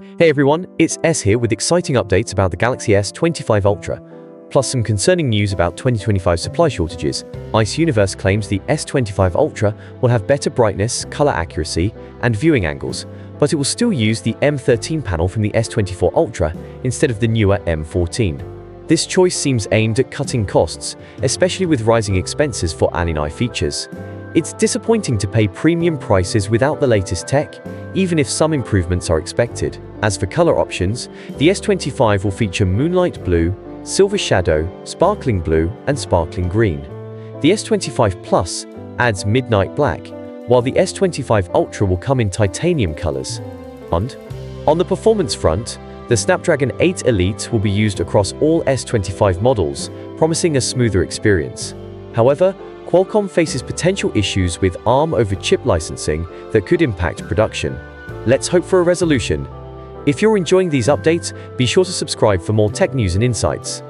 Hey everyone, it's S here with exciting updates about the Galaxy S25 Ultra, plus some concerning news about 2025 supply shortages. ICE Universe claims the S25 Ultra will have better brightness, color accuracy, and viewing angles, but it will still use the M13 panel from the S24 Ultra instead of the newer M14. This choice seems aimed at cutting costs, especially with rising expenses for Ani features. It's disappointing to pay premium prices without the latest tech, even if some improvements are expected. As for color options, the S25 will feature moonlight blue, silver shadow, sparkling blue, and sparkling green. The S25 Plus adds midnight black, while the S25 Ultra will come in titanium colors. And on the performance front, the Snapdragon 8 Elite will be used across all S25 models, promising a smoother experience. However, Qualcomm faces potential issues with ARM over chip licensing that could impact production. Let's hope for a resolution. If you're enjoying these updates, be sure to subscribe for more tech news and insights.